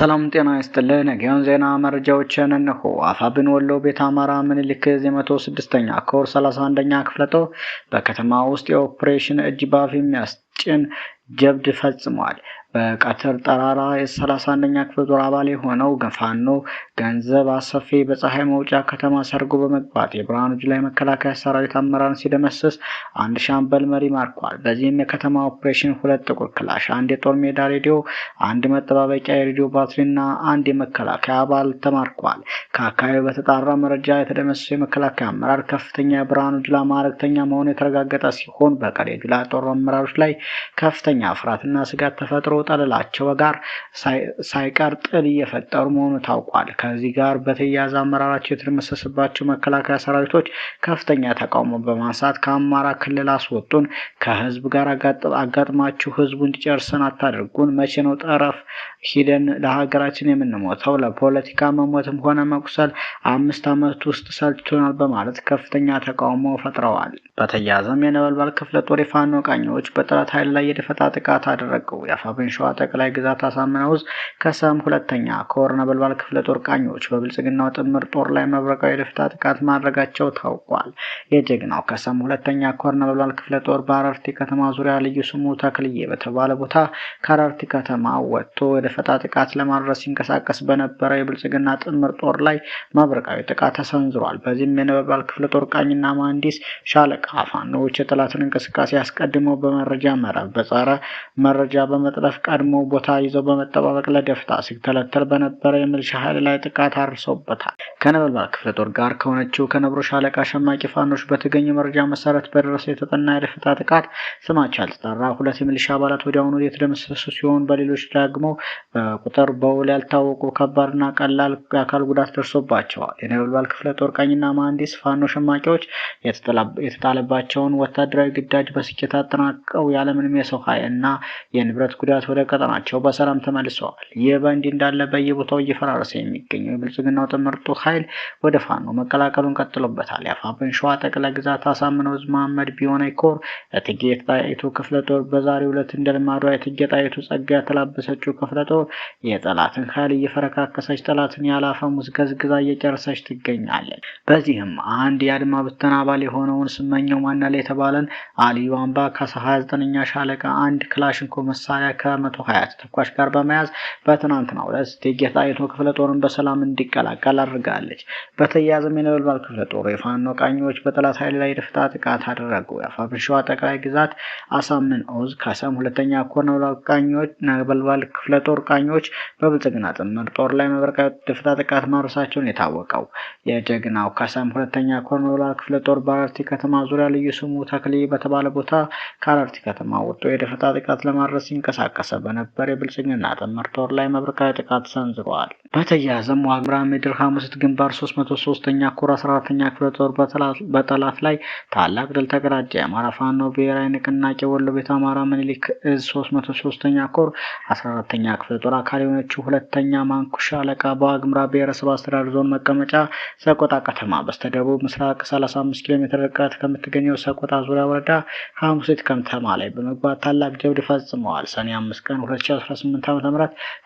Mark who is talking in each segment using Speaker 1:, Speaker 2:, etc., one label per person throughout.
Speaker 1: ሰላም ጤና ይስጥልን። የጊዮን ዜና መረጃዎችን እነሆ። አፋብን ወሎ ቤተ አማራ ምኒልክ ዕዝ የ106ኛ ኮር 31ኛ ክፍለ ጦር በከተማ ውስጥ የኦፕሬሽን እጅ ባፍ የሚያስጭን ጀብድ ፈጽሟል። በቀትር ጠራራ የ31ኛ ክፍለ ጦር አባል የሆነው ፋኖ ገንዘብ አሰፌ በፀሐይ መውጫ ከተማ ሰርጎ በመግባት የብርሃኑ ጁላ መከላከያ ሰራዊት አመራርን ሲደመስስ አንድ ሻምበል መሪ ማርኳል። በዚህም የከተማ ኦፕሬሽን 2 ጥቁር ክላሽ፣ አንድ የጦር ሜዳ ሬዲዮ፣ አንድ መጠባበቂያ የሬዲዮ ባትሪና አንድ የመከላከያ አባል ተማርኳል። ከአካባቢው በተጣራ መረጃ የተደመሰሰው የመከላከያ አመራር ከፍተኛ የብርሃኑ ጁላ ማዕረግተኛ መሆኑ የተረጋገጠ ሲሆን በቀሪ ጁላ ጦር አመራሮች ላይ ከፍተኛ ፍርሃትና ስጋት ተፈጥሮ ጠለላቸው ጋር ሳይቀር ጥል እየፈጠሩ መሆኑ ታውቋል። ከዚህ ጋር በተያያዘ አመራራቸው የተደመሰሰባቸው መከላከያ ሰራዊቶች ከፍተኛ ተቃውሞ በማንሳት ከአማራ ክልል አስወጡን፣ ከህዝብ ጋር አጋጥማችሁ ህዝቡ እንዲጨርሰን አታድርጉን፣ መቼ ነው ጠረፍ ሂደን ለሀገራችን የምንሞተው? ለፖለቲካ መሞትም ሆነ መቁሰል 5 ዓመት ውስጥ ሰልችቶናል በማለት ከፍተኛ ተቃውሞ ፈጥረዋል። በተያያዘም የነበልባል ክፍለ ጦር የፋኖ ቃኞች በጠላት ኃይል ላይ የደፈጣ ጥቃት አደረጉ። የአፋብን ሸዋ ጠቅላይ ግዛት አሳምነው ዕዝ ከሰም 2ኛ ኮር ነበልባል ክፍለ ጦር ቃኞች በብልጽግናው ጥምር ጦር ላይ መብረቃዊ የደፈጣ ጥቃት ማድረጋቸው ታውቋል። የጀግናው ከሰም 2ኛ ኮር ነበልባል ክፍለ ጦር በአረርቲ ከተማ ዙሪያ ልዩ ስሙ ተክልዬ በተባለ ቦታ ከአረርቲ ከተማ ወጥቶ የደፈጣ ጥቃት ለማድረስ ሲንቀሳቀስ በነበረ የብልጽግና ጥምር ጦር ላይ መብረቃዊ ጥቃት ተሰንዝሯል። በዚህም የነበልባል ክፍለ ጦር ቃኝና መሐንዲስ ሻለቃ ፋኖዎች የጠላትን እንቅስቃሴ አስቀድመው በመረጃ መረብ በጸረ መረጃ በመጥለፍ ቀድሞ ቦታ ይዘው በመጠባበቅ ለደፈጣ ሲተለተል በነበረ የሚሊሻ ኃይል ላይ ጥቃት አድርሰውበታል። ከነበልባል ክፍለ ጦር ጋር ከሆነችው ከነብሮ ሻለቃ ሸማቂ ፋኖች በተገኘ መረጃ መሰረት በደረሰ የተጠና የደፈጣ ጥቃት ስማቸው ያልተጠራ 2 የሚሊሻ አባላት ወዲያውኑ የተደመሰሱ ሲሆን በሌሎች ደግሞ በቁጥር በውል ያልታወቁ ከባድና ቀላል የአካል ጉዳት ደርሶባቸዋል። የነበልባል ክፍለ ጦር ቃኝና መሐንዲስ ፋኖ ሸማቂዎች የተጣለባቸውን ወታደራዊ ግዳጅ በስኬት አጠናቀው ያለምንም የሰው ኃይል እና የንብረት ጉዳት ወደ ቀጠናቸው በሰላም ተመልሰዋል። ይህ በእንዲህ እንዳለ በየቦታው እየፈራረሰ የሚገኘው የብልጽግናው ጥምር ጦር ኃይል ወደ ፋኖ መቀላቀሉን ቀጥሎበታል። የአፋብን ሸዋ ጠቅላይ ግዛት አሳምነው ዕዝ መሐመድ ቢሆነኝ ኮር እቴጌ ጣይቱ ክፍለ ጦር በዛሬው ዕለት እንደ ልማዷ የእቴጌ ጣይቱ ጸጋ የተላበሰችው ክፍለ ጦር የጠላትን ኃይል እየፈረካከሰች ጠላትን ያላፈሙዝ ገዝግዛ እየጨረሰች ትገኛለች። በዚህም አንድ የአድማ ብተና አባል የሆነውን ስመኘው ማናለ የተባለን አልዩ አምባ ከ29ኛ ሻለቃ አንድ ክላሽንኮቭ መሳሪያ ከ120 ተተኳሽ ጋር በመያዝ በትናንትናው ዕለት እቴጌ ጣይቱ ክፍለ ጦርን በሰላም እንዲቀላቀል አድርጋለች። በተያያዘም የነበልባል ክፍለ ጦር የፋኖ ቃኞች በጠላት ኃይል ላይ የደፈጣ ጥቃት አደረጉ። የአፋብን ሸዋ ጠቅላይ ግዛት አሳምነው ዕዝ ከሰም 2ኛ ኮር ነበልባል ክፍለ ጦር ቃኞች በብልጽግና ጥምር ጦር ላይ መብረቃዊ ደፈጣ ጥቃት ማድረሳቸውን የታወቀው የጀግናው ከሰም 2ኛ ኮር ነበልባል ክፍለ ጦር በአረርቲ ከተማ ዙሪያ ልዩ ስሙ ተክልዬ በተባለ ቦታ ከአረርቲ ከተማ ወጥቶ የደፈጣ ጥቃት ለማድረስ ሲንቀሳቀስ በነበር የብልጽግና ጥምር ጦር ላይ መብረቃዊ ጥቃት ሰንዝረዋል። በተያያዘም ዋግምራ ምድር ሐሙሲት ግንባር 303ኛ ኮር 14ኛ ክፍለ ጦር በጠላት ላይ ታላቅ ድል ተቀዳጀ። የአማራ ፋኖ ብሔራዊ ንቅናቄ ወሎ ቤተ አማራ ምኒልክ ዕዝ 303ኛ ኮር 14ኛ ክፍለ ጦር አካል የሆነችው 2ኛ ማንኩሽ ሻለቃ በዋግምራ ብሔረሰብ አስተዳደር ዞን መቀመጫ ሰቆጣ ከተማ በስተደቡብ ምስራቅ 35 ኪሎ ሜትር ርቀት ከምትገኘው ሰቆጣ ዙሪያ ወረዳ ሐሙሲት ከተማ ላይ በመግባት ታላቅ ጀብድ ፈጽመዋል። ሰኔ 5 ቀን 2018 ዓ.ም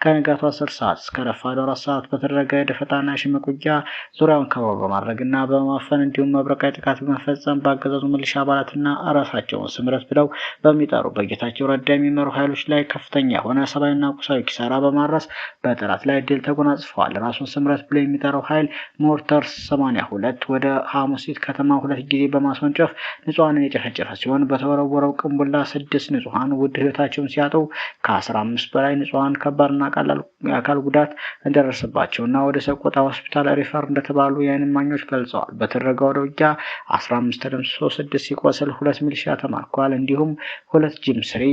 Speaker 1: ከንጋቱ 10 ሰዓት እስከ ረፋዱ 4 ሰዓት በተደረገ የደፈጣና ሽምቅ ውጊያ ዙሪያውን ከበባ በማድረግና በማፈን እንዲሁም መብረቃዊ ጥቃት በመፈጸም በአገዛዙ ሚሊሻ አባላትና ራሳቸውን ስምረት ብለው በሚጠሩ በጌታቸው ረዳ የሚመሩ ኃይሎች ላይ ከፍተኛ የሆነ ሰብአዊና ቁሳዊ ኪሳራ በማድረስ በጠላት ላይ ድል ተጎናጽፈዋል። ራሱን ስምረት ብሎ የሚጠራው ኃይል ሞርተር 82 ወደ ሐሙሲት ከተማ 2 ጊዜ በማስወንጨፍ ንጹሃንን የጨፈጨፈ ሲሆን በተወረወረው ቅንቡላ 6 ንጹሃን ውድ ህይወታቸውን ሲያጡ ከ15 በላይ ንጹሃን ከባድና ቀላል የአካል ጉዳት እንደደረሰባቸውና ወደ ሰቆጣ ሆስፒታል ሪፈር እንደተባሉ የዓይን እማኞች ገልጸዋል። በተደረገው ውጊያ 15 ተደምስሶ 6 ሲቆስል 2 ሚሊሻ ተማርኳል። እንዲሁም 2 ጂምስሪ፣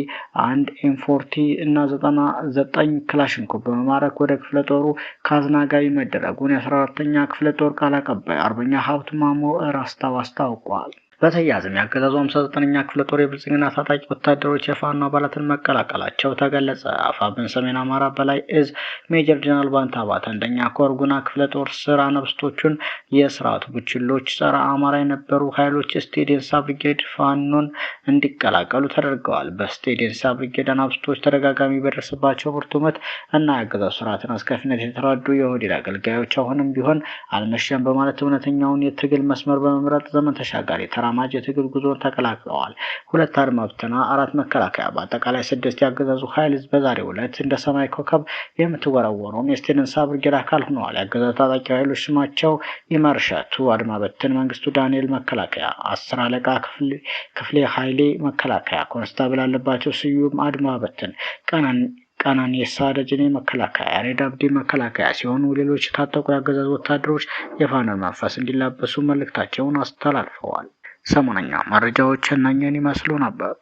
Speaker 1: 1 ኤም40 እና 99 ክላሽንኮቭ በመማረክ ወደ ክፍለ ጦሩ ካዝና ገቢ መደረጉን የ14ኛ ክፍለ ጦር ቃል አቀባይ አርበኛ ሀብቱ ማሞ ራስታው አስታውቋል። በተያያዘም የአገዛዙ 59ኛ ክፍለ ጦር የብልጽግና ታጣቂ ወታደሮች የፋኖ አባላትን መቀላቀላቸው ተገለጸ። አፋብን ሰሜን አማራ በላይ እዝ ሜጀር ጀነራል ባንታ አባተ አንደኛ ኮር ጉና ክፍለ ጦር ስር አነብስቶቹን የስርዓቱ ቡችሎች ጸረ አማራ የነበሩ ኃይሎች ስቴዴንሳ ብርጌድ ፋኖን እንዲቀላቀሉ ተደርገዋል። በስቴዴንሳ ብርጌድ አናብስቶች ተደጋጋሚ በደረሰባቸው ብርቱ ምት እና የአገዛዙ ስርዓትን አስከፊነት የተረዱ የኦህዴድ አገልጋዮች አሁንም ቢሆን አልመሸም በማለት እውነተኛውን የትግል መስመር በመምረጥ ዘመን ተሻጋሪ ተራማጅ የትግል ጉዞን ተቀላቅለዋል። 2 አድማ ብተና፣ 4 መከላከያ በአጠቃላይ 6 ያገዛዙ ኃይል በዛሬው ዕለት እንደ ሰማይ ኮከብ የምትወረወረውን የስቴዴንሳ ብርጌድ አካል ሆነዋል። ያገዛዙ ታጣቂ ኃይሎች ስማቸው ይመርሸቱ አድማ በትን፣ መንግስቱ ዳንኤል መከላከያ፣ 10 አለቃ ክፍሌ ኃይሌ መከላከያ፣ ኮንስታብል አለባቸው ስዩም አድማ በትን፣ ቀናኔሳ ደጀኔ መከላከያ፣ ያሬድ አብዲ መከላከያ ሲሆኑ ሌሎች የታጠቁ ያገዛዙ ወታደሮች የፋኖን መንፈስ እንዲላበሱ መልእክታቸውን አስተላልፈዋል። ሰሞነኛ መረጃዎች እነኝህን ይመስሉ ነበር።